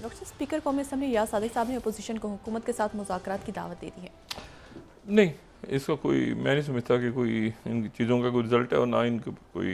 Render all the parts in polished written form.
Doctor साहब, speaker कौमी assembly रियाज सादिक साहब ने अपोजिशन को हुकूमत के साथ मुज़ाकरात की दावत दे दी है। नहीं, इसका कोई, मैं नहीं समझता कि कोई इन चीज़ों का कोई रिज़ल्ट है, और ना इनके कोई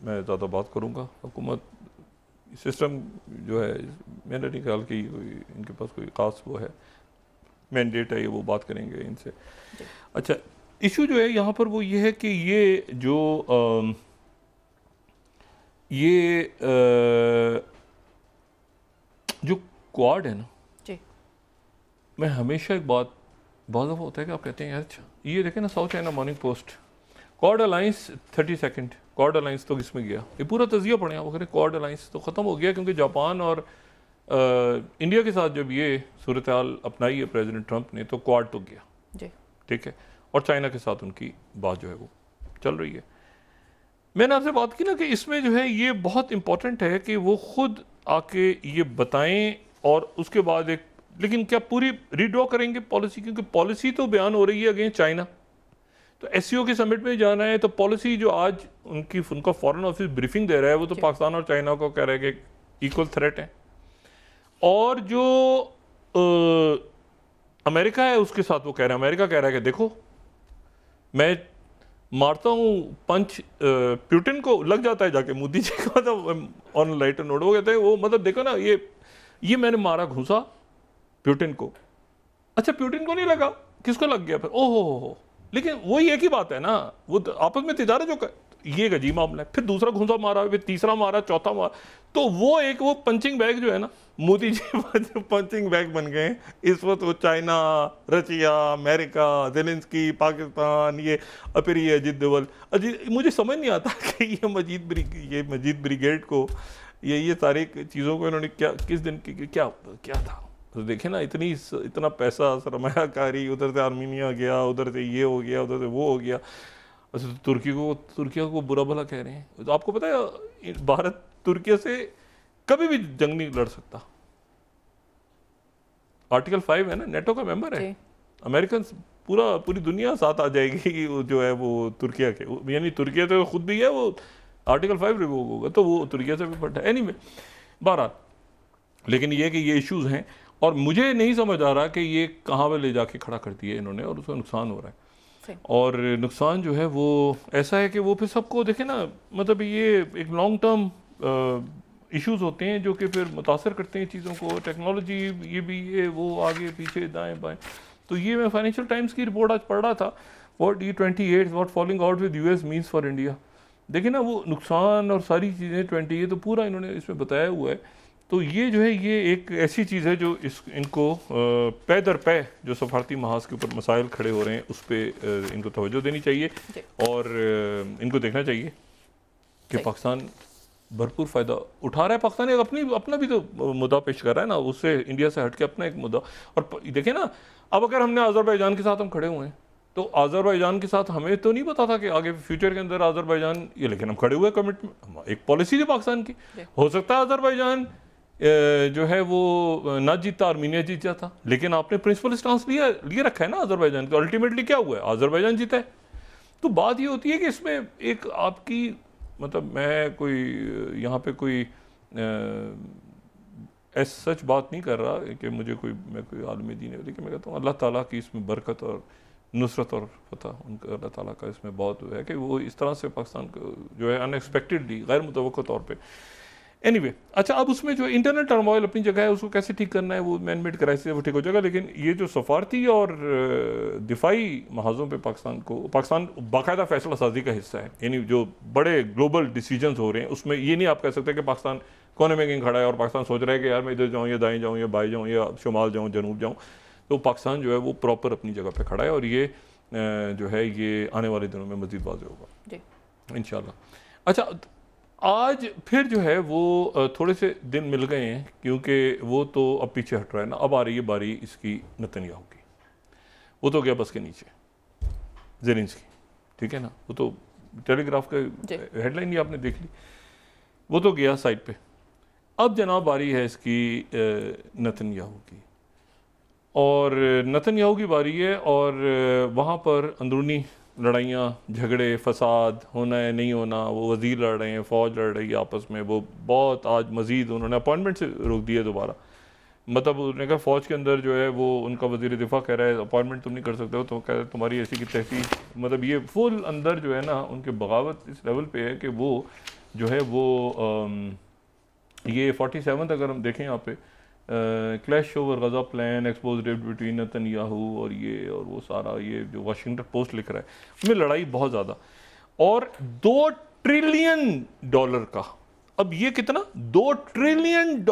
मैं ज़्यादा बात करूँगा। हुकूमत सिस्टम जो है, मैंने नहीं ख्याल कि कोई इनके पास कोई ख़ास वो है मैंडेट है, ये वो बात करेंगे इनसे। अच्छा, इशू जो है यहाँ पर वो ये है कि ये जो जो क्वाड है ना जी, मैं हमेशा एक बात, बहुत दफ़ा होता है कि आप कहते हैं यार अच्छा ये देखें ना, South China Morning Post, Quad alliance 30 second, Quad alliance तो किसमें गया, ये पूरा तजिया पढ़े आप, करें क्वाड अलाइंस तो ख़त्म हो गया, क्योंकि जापान और इंडिया के साथ जब ये सूरत हाल अपनाई है प्रेसिडेंट ट्रंप ने, तो क्वाड तो गया जी, ठीक है, और चाइना के साथ उनकी बात जो है वो चल रही है। मैंने आपसे बात की ना कि इसमें जो है ये बहुत इंपॉर्टेंट है कि वो खुद आके ये बताएं, और उसके बाद एक, लेकिन क्या पूरी रीड्रॉ करेंगे पॉलिसी, क्योंकि पॉलिसी तो बयान हो रही है अगेंस्ट चाइना, तो एससीओ के समिट में जाना है, तो पॉलिसी जो आज उनका फॉरेन ऑफिस ब्रीफिंग दे रहा है, वो तो पाकिस्तान और चाइना को कह रहा है कि इक्वल थ्रेट है, और जो अमेरिका है उसके साथ वो कह रहा है, अमेरिका कह रहा है कि देखो मैं मारता हूँ पंच प्यूटिन को, लग जाता है जाके मोदी जी का, तो ऑन लाइटर नोट, वो कहते हैं वो मतलब देखो ना, ये मैंने मारा घुसा प्यूटिन को, अच्छा प्यूटिन को नहीं लगा, किसको लग गया फिर, ओहो हो, लेकिन वही एक ही बात है ना, वो तो आपस में तिजारत जो ये एक अजीब मामला है, फिर दूसरा घुसा मारा, फिर तीसरा मारा, चौथा मारा, तो वो पंचिंग बैग जो है ना, मोदी जी पंचिंग बैग बन गए इस वक्त, वो China, Russia, America, Zelensky, Pakistan, ये फिर ये अजीत डोवल, मुझे समझ नहीं आता कि ये मजीद ब्रिगेड को, ये सारी चीज़ों को इन्होंने क्या, किस दिन की क्या था, तो देखे ना, इतना पैसा, सरमायाकारी, उधर से आर्मीनिया गया, उधर से ये हो गया, उधर से वो हो गया। अच्छा, तो तुर्किया को बुरा भला कह रहे हैं, तो आपको पता है भारत तुर्किया से कभी भी जंग नहीं लड़ सकता, आर्टिकल 5 है ना, नेटो का मेंबर है, अमेरिकन पूरी दुनिया साथ आ जाएगी जो है वो तुर्किया के, यानी तुर्किया तो खुद भी है, वो आर्टिकल 5 रिवोक होगा, तो वो तुर्किया से भी बढ़ा है। एनीवे, बहरहाल, लेकिन ये कि ये इश्यूज हैं, और मुझे नहीं समझ आ रहा कि ये कहाँ पे ले जाके खड़ा कर दिया इन्होंने, और उसका नुकसान हो रहा है, और नुकसान जो है वो ऐसा है कि वो फिर सबको देखे ना, मतलब ये एक लॉन्ग टर्म इश्यूज होते हैं जो कि फिर मुतासर करते हैं चीज़ों को, टेक्नोलॉजी, ये भी, ये वो, आगे पीछे दाएं बाएं। तो ये मैं फाइनेंशियल टाइम्स की रिपोर्ट आज पढ़ रहा था, what falling out with US means for India, देखिए ना वो नुकसान और सारी चीज़ें 28 तो पूरा इन्होंने इसमें बताया हुआ है। तो ये जो है ये एक ऐसी चीज़ है जो इनको पै दर पै जो सफारती महाज के ऊपर मसाइल खड़े हो रहे हैं, उस पर इनको तवज्जो देनी चाहिए, और इनको देखना चाहिए कि पाकिस्तान भरपूर फ़ायदा उठा रहा है। पाकिस्तान एक अपना भी तो मुद्दा पेश कर रहा है ना, उससे इंडिया से हट के अपना एक मुद्दा, और देखें ना, अब अगर हमने अज़रबैजान के साथ हम खड़े हुए हैं, तो अज़रबैजान के साथ हमें तो नहीं पता था कि आगे फ्यूचर के अंदर अज़रबैजान ये, लेकिन हम खड़े हुए कमिटमेंट, एक पॉलिसी थी पाकिस्तान की, हो सकता है अज़रबैजान जो है वो ना जीतता, आर्मीनिया जीत जाता, लेकिन आपने प्रिंसिपल स्टांस लिए रखा है ना अज़रबैजान का, अल्टीमेटली क्या हुआ है, अज़रबैजान जीता है। तो बात ये होती है कि इसमें एक आपकी, मतलब मैं कोई यहाँ पे कोई सच बात नहीं कर रहा कि मैं कोई आलमी दीन है, लेकिन मैं कहता हूँ अल्लाह ताला की इसमें बरकत और नुसरत और फतह उनका, अल्लाह ताला का इसमें बहुत है कि वो इस तरह से पाकिस्तान को जो है अनएक्सपेक्टेडली, गैर मुतवक्किल तौर पे। एनीवे, अच्छा, अब उसमें जो इंटरनल टर्मोइल अपनी जगह है, उसको कैसे ठीक करना है, वो मैन मेड क्राइसिस है, वो ठीक हो जाएगा, लेकिन ये जो सफारती और दिफाई महाजों पे पाकिस्तान बाकायदा फैसला साजी का हिस्सा है, यानी जो बड़े ग्लोबल डिसीजंस हो रहे हैं उसमें ये नहीं आप कह सकते कि पाकिस्तान कोने में कहीं खड़ा है और पाकिस्तान सोच रहा है कि यार मैं इधर जाऊँ या दाएँ जाऊँ या बाएँ जाऊँ या शुमाल जाऊँ जनूब जाऊँ, तो पाकिस्तान जो है वो प्रॉपर अपनी जगह पर खड़ा है, और ये जो है ये आने वाले दिनों में मज़ीद वाज़ेह होगा इंशाल्लाह। अच्छा, आज फिर जो है वो थोड़े से दिन मिल गए हैं, क्योंकि वो तो अब पीछे हट रहा है ना, अब आ रही है बारी इसकी नेतन्याहू की, वो तो गया बस के नीचे, ज़ेलेंस्की, ठीक है ना, वो तो टेलीग्राफ का हेडलाइन ही आपने देख ली, वो तो गया साइड पे, अब जनाब बारी है इसकी नेतन्याहू की, और नेतन्याहू की बारी है, और वहाँ पर अंदरूनी लड़ाइयाँ, झगड़े, फसाद होना है नहीं होना, वो वज़ीर लड़ रहे हैं, फ़ौज लड़ रही है आपस में, वो बहुत आज मज़ीद उन्होंने अपॉइंटमेंट से रोक दिया दोबारा, मतलब उन्होंने कहा फ़ौज के अंदर जो है वो उनका वज़ीर दिफा कह रहा है अपॉइंटमेंट तुम नहीं कर सकते हो, तो कह रहे तुम्हारी ऐसी की तैसी, मतलब ये फुल अंदर जो है ना उनके बगावत इस लेवल पे है कि वो जो है वो ये 47 अगर हम देखें यहाँ पे clash over Gaza plan exposed rift between Netanyahu और ये और वो सारा ये जो वाशिंगटन पोस्ट लिख रहा है उसमें लड़ाई बहुत ज़्यादा, और $2 ट्रिलियन का, अब ये कितना $2 ट्रिलियन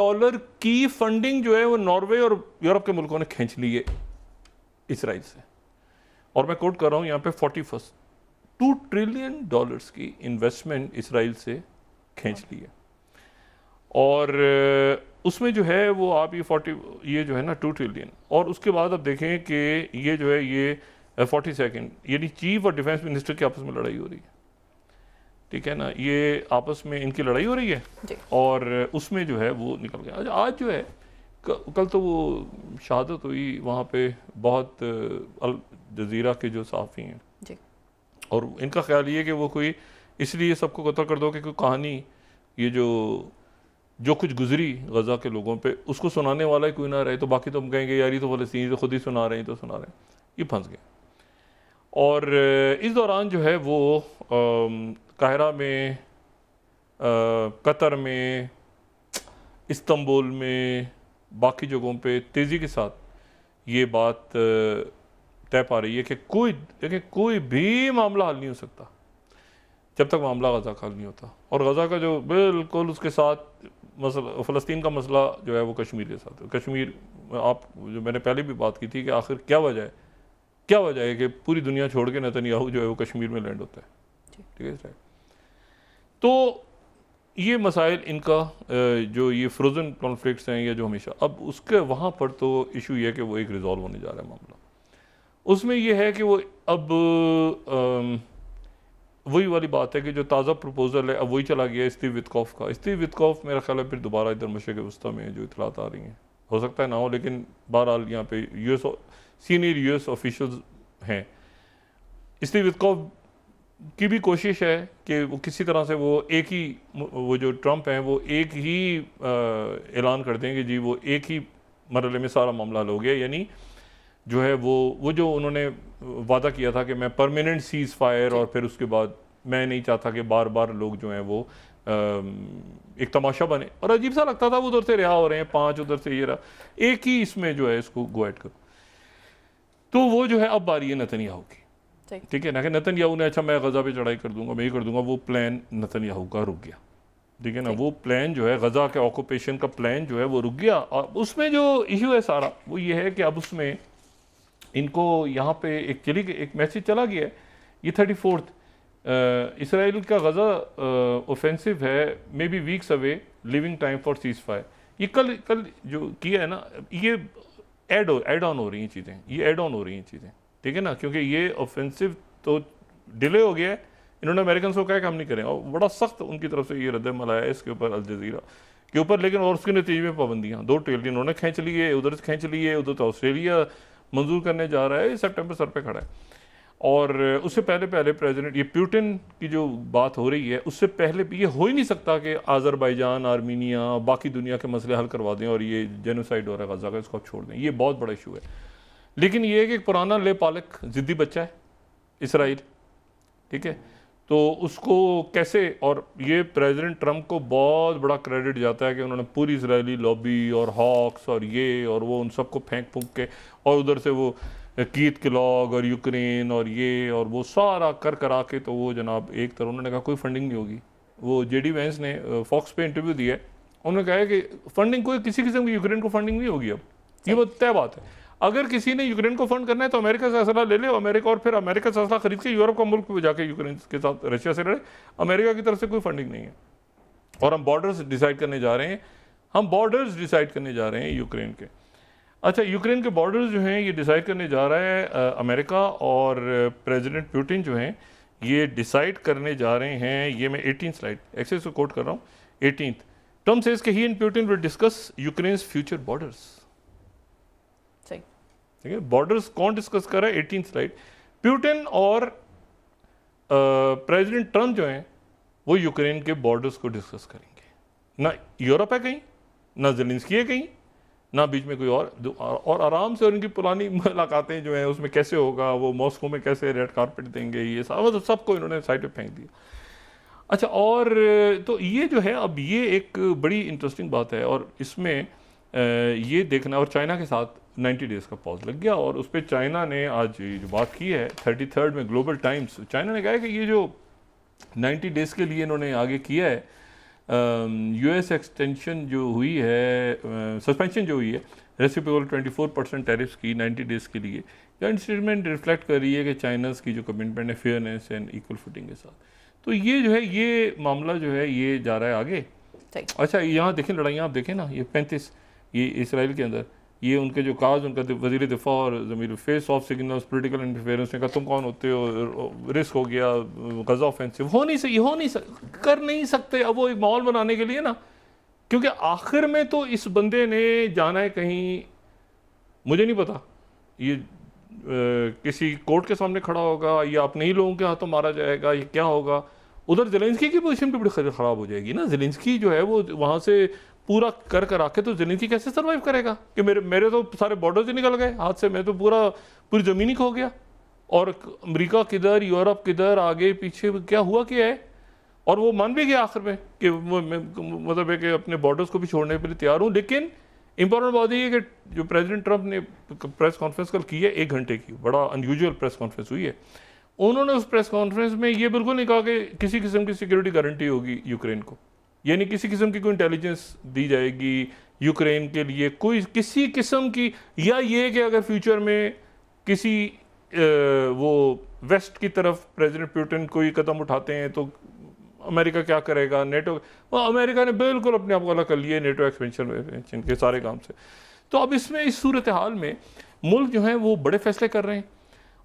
की फंडिंग जो है वो नॉर्वे और यूरोप के मुल्कों ने खींच ली है इसराइल से, और मैं कोट कर रहा हूँ यहाँ पे 41 $2 ट्रिलियन की इन्वेस्टमेंट इसराइल से खींच ली है, और उसमें जो है वो आप ये जो है ना 2 ट्रिलियन, और उसके बाद आप देखें कि ये जो है ये 42 यानी चीफ और डिफेंस मिनिस्टर की आपस में लड़ाई हो रही है, ठीक है ना, ये आपस में इनकी लड़ाई हो रही है और उसमें जो है वो निकल गया। आज जो है कल तो वो शहादत हुई वहाँ पे बहुत अल जज़ीरा के जो सहाफ़ी हैं जी। और इनका ख्याल ये कि वो कोई इसलिए सबको कत्ल कर दो कि कोई कहानी ये जो कुछ गुजरी गज़ा के लोगों पे उसको सुनाने वाला ही कोई ना रहे, तो बाकी तो हम कहेंगे यार ये तो फ़लस्तीनी तो खुद ही सुना रहे हैं, तो सुना रहे हैं, ये फंस गए। और इस दौरान जो है वो काहिरा में, कतर में, इस्तांबुल में, बाकी जगहों पे तेज़ी के साथ ये बात तय पा रही है कि कोई भी मामला हल नहीं हो सकता जब तक मामला गज़ा का हल नहीं होता, और गज़ा का जो बिल्कुल उसके साथ मसला फ़लस्तीन का मसला जो है वो कश्मीर के साथ है। कश्मीर आप जो मैंने पहले भी बात की थी कि आखिर क्या वजह है कि पूरी दुनिया छोड़ के नेतन्याहू जो है वो कश्मीर में लैंड होता है, ठीक है। तो ये मसाइल इनका जो ये फ्रोज़न कॉन्फ्लिक्ट्स हैं या जो हमेशा, अब उसके वहाँ पर तो इशू ये है कि वो एक रिजॉल्व होने जा रहा है मामला, उसमें यह है कि वो अब वही वाली बात है कि जो ताज़ा प्रपोज़ल है अब वही चला गया स्टीव विटकॉफ का। स्टीव विटकॉफ मेरा ख्याल है फिर दोबारा इधर मशरिक़ वस्ता में जो इतलात आ रही हैं, हो सकता है ना हो, लेकिन बहरहाल यहाँ पे सीनियर यूएस ऑफिशियल्स हैं। स्टीव विटकॉफ की भी कोशिश है कि वो किसी तरह से वो एक ही, वो जो ट्रंप हैं वो एक ही ऐलान कर दें कि जी वो एक ही मरहले में सारा मामला हो गया, यानी जो है वो जो उन्होंने वादा किया था कि मैं परमानेंट सीज़ फायर, और फिर उसके बाद मैं नहीं चाहता कि बार बार लोग जो हैं वो एक तमाशा बने, और अजीब सा लगता था वो उधर से रिहा हो रहे हैं 5 उधर से ये रहा, एक ही इसमें जो है इसको गो एट करो। तो वो जो है अब बारी है नेतन्याहू की, ठीक है ना, कि नेतन्याहू ने अच्छा मैं गज़ा पे चढ़ाई कर दूंगा, मैं ये कर दूंगा, वो प्लान नेतन्याहू का रुक गया, ठीक है ना, वो प्लान जो है गज़ा के ऑक्यूपेशन का प्लान जो है वो रुक गया। और उसमें जो इशू है सारा वो ये है कि अब उसमें इनको यहाँ पे एक मैसेज चला गया है, ये 34th इसराइल का गज़ा ऑफेंसिव है, may be weeks away, living time for seize fire, ये कल जो किया है ना, ये ऐड ऑन हो रही हैं चीज़ें, ये ऐड ऑन हो रही हैं चीज़ें, ठीक है ना, क्योंकि ये ऑफेंसिव तो डिले हो गया है, इन्होंने अमेरिकन को कहा कि हम नहीं करें, और बड़ा सख्त उनकी तरफ से ये रद्द-ए-अमल आया है इसके ऊपर, अल जज़ीरा के ऊपर, लेकिन और उसके नतीजे में पाबंदियाँ 2 ट्रिलियन इन्होंने खींच लिए, उधर से खींच लिए, उधर तो ऑस्ट्रेलिया मंजूर करने जा रहा है, सितंबर सर पे खड़ा है। और उससे पहले प्रेसिडेंट ये पुतिन की जो बात हो रही है उससे पहले ये हो ही नहीं सकता कि अज़रबैजान, आर्मीनिया, बाकी दुनिया के मसले हल करवा दें और ये जेनोसाइड हो रहा है गज़ा का, इसको आप छोड़ दें, ये बहुत बड़ा इशू है। लेकिन ये है कि पुराना ले पालक ज़िद्दी बच्चा है इसराइल, ठीक है, तो उसको कैसे, और ये प्रेसिडेंट ट्रंप को बहुत बड़ा क्रेडिट जाता है कि उन्होंने पूरी इजरायली लॉबी और हॉक्स और ये और वो उन सबको फेंक फूंक के, और उधर से वो कीथ क्लॉग और यूक्रेन और ये और वो सारा करा के, तो वो जनाब एक तरह उन्होंने कहा कोई फंडिंग नहीं होगी। वो जेडी वैंस ने फॉक्स पे इंटरव्यू दिया है, उन्होंने कहा है कि फंडिंग कोई किसी किस्म की यूक्रेन को फंडिंग नहीं होगी। अब ये बहुत तय बात है, अगर किसी ने यूक्रेन को फंड करना है तो अमेरिका से असला ले ले, अमेरिका, और फिर अमेरिका से असला खरीद के यूरोप का मुल्क पे जाके यूक्रेन के साथ रशिया से लड़े, अमेरिका की तरफ से कोई फंडिंग नहीं है। और हम बॉर्डर्स डिसाइड करने जा रहे हैं, यूक्रेन के। अच्छा, यूक्रेन के बॉर्डर्स जो हैं ये डिसाइड करने जा रहा है अमेरिका, और प्रेसिडेंट पुतिन जो हैं ये डिसाइड करने जा रहे हैं, ये मैं 18 स्लाइड एक्सेस को कोट कर रहा हूँ, 18th ट्रम्प सेज कि he and Putin will discuss Ukraine's future borders. ठीक है, बॉर्डर्स कौन डिस्कस कर रहा है, 18 स्लाइड। पुतिन और प्रेसिडेंट ट्रंप जो हैं वो यूक्रेन के बॉर्डर्स को डिस्कस करेंगे। ना यूरोप है कहीं, ना ज़ेलेंस्की है कहीं, ना बीच में कोई और आराम से उनकी पुरानी मुलाकातें जो हैं उसमें कैसे होगा, वो मॉस्को में कैसे रेड कारपेट देंगे, ये सब मतलब सबको इन्होंने साइड पे फेंक दिया। अच्छा, और तो ये जो है अब ये एक बड़ी इंटरेस्टिंग बात है, और इसमें ये देखना, और चाइना के साथ 90 डेज़ का पॉज लग गया, और उस पर चाइना ने आज जो बात की है 33rd में ग्लोबल टाइम्स, चाइना ने कहा है कि ये जो 90 डेज़ के लिए इन्होंने आगे किया है, यूएस एक्सटेंशन जो हुई है, सस्पेंशन जो हुई है रेसिप्रोकल 24% टैरिफ्स की 90 डेज़ के लिए, या स्टेटमेंट रिफ्लेक्ट कर रही है कि चाइनाज़ की जो कमिटमेंट है फेयरनेस एंड इक्वल फुटिंग के साथ। तो ये जो है ये मामला जो है ये जा रहा है आगे। अच्छा, यहाँ देखें लड़ाइयाँ आप देखें ना, ये 35 ये इसराइल के अंदर, ये उनके जो काज उनका वज़ीर दिफा और Zameer face off signals political interference ने कहा तुम कौन होते हो, रिस्क हो गया, गज़ा ऑफेंसिव हो नहीं कर नहीं सकते। अब वो एक माहौल बनाने के लिए ना, क्योंकि आखिर में तो इस बंदे ने जाना है कहीं, मुझे नहीं पता ये किसी कोर्ट के सामने खड़ा होगा या अपने ही लोगों के हाथों मारा जाएगा, ये क्या होगा। उधर ज़ेलेंस्की की पोजीशन भी बड़ी ख़राब हो जाएगी ना, ज़ेलेंस्की जो है वो वहाँ से पूरा कर आके तो ज़ेलेंस्की कैसे सर्वाइव करेगा कि मेरे तो सारे बॉर्डर्स ही निकल गए हाथ से, मैं तो पूरी ज़मीन ही खो गया, और अमेरिका किधर, यूरोप किधर, आगे पीछे क्या हुआ क्या है। और वो मान भी गया आखिर में कि वो मतलब है कि अपने बॉर्डर्स को भी छोड़ने के लिए तैयार हूँ। लेकिन इंपॉर्टेंट बात ये है कि जो प्रेसिडेंट ट्रंप ने प्रेस कॉन्फ्रेंस कल की है 1 घंटे की, बड़ा अनयूजुअल प्रेस कॉन्फ्रेंस हुई है, उन्होंने उस प्रेस कॉन्फ्रेंस में ये बिल्कुल नहीं कहा कि किसी किस्म की सिक्योरिटी गारंटी होगी यूक्रेन को, यानी किसी किस्म की कोई इंटेलिजेंस दी जाएगी यूक्रेन के लिए, कोई किसी किस्म की, या ये कि अगर फ्यूचर में किसी वो वेस्ट की तरफ प्रेसिडेंट पुतिन कोई कदम उठाते हैं तो अमेरिका क्या करेगा, नेटो, अमेरिका ने बिल्कुल अपने आप को अलग कर लिया नेटो एक्सपेंशन के सारे काम से। तो अब इसमें इस सूरत हाल में मुल्क जो है वो बड़े फैसले कर रहे हैं,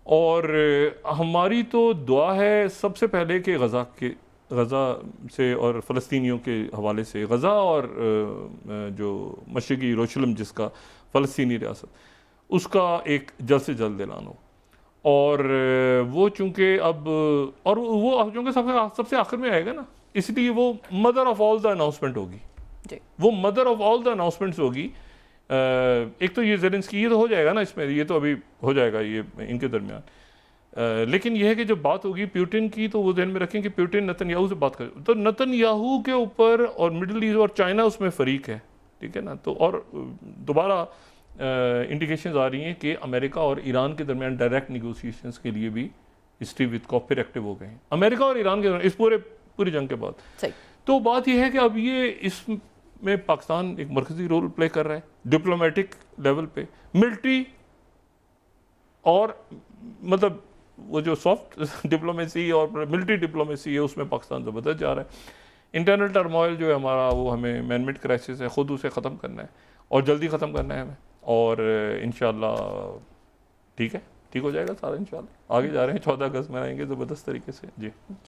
और हमारी तो दुआ है सबसे पहले कि गज़ा से और फ़लस्तीनियों के हवाले से, गज़ा और जो मशरिकी यरूशलेम जिसका फ़लस्तीनी रियासत, उसका एक जल्द से जल्द ऐलान हो। और वो चूँकि अब, और वो चूँकि सबसे आखिर में आएगा ना, इसलिए वो mother of all the announcement होगी, वो mother of all the announcements होगी। एक तो ये ज़ेलेंस्की, ये तो हो जाएगा ना इसमें, ये तो अभी हो जाएगा ये इनके दरमियान, लेकिन यह है कि जब बात होगी पुतिन की तो वो ध्यान में रखें कि पुतिन नेतन्याहू से बात करे, तो नेतन्याहू के ऊपर और मिडिल ईस्ट और चाइना उसमें फ़रीक है, ठीक है ना। तो और दोबारा इंडिकेशंस आ रही हैं कि अमेरिका और ईरान के दरमियान डायरेक्ट निगोशिएशंस के लिए भी स्टीव विटकॉफ फिर एक्टिव हो गए हैं, अमेरिका और ईरान के इस पूरी जंग के बाद। तो बात यह है कि अब ये इसमें पाकिस्तान एक मरकज़ी रोल प्ले कर रहा है डिप्लोमेटिक लेवल पे, मिलिट्री और मतलब वो जो सॉफ्ट डिप्लोमेसी और मिलिट्री डिप्लोमेसी है उसमें पाकिस्तान ज़बरदस्त जा रहा है। इंटरनल टर्मोइल जो है हमारा, वो हमें मैनमेड क्राइसिस है, ख़ुद उसे ख़त्म करना है और जल्दी ख़त्म करना है हमें, और इंशाल्लाह ठीक हो जाएगा सारा, इंशाल्लाह आगे जा रहे हैं, 14 अगस्त मनाएंगे ज़बरदस्त तरीके से जी।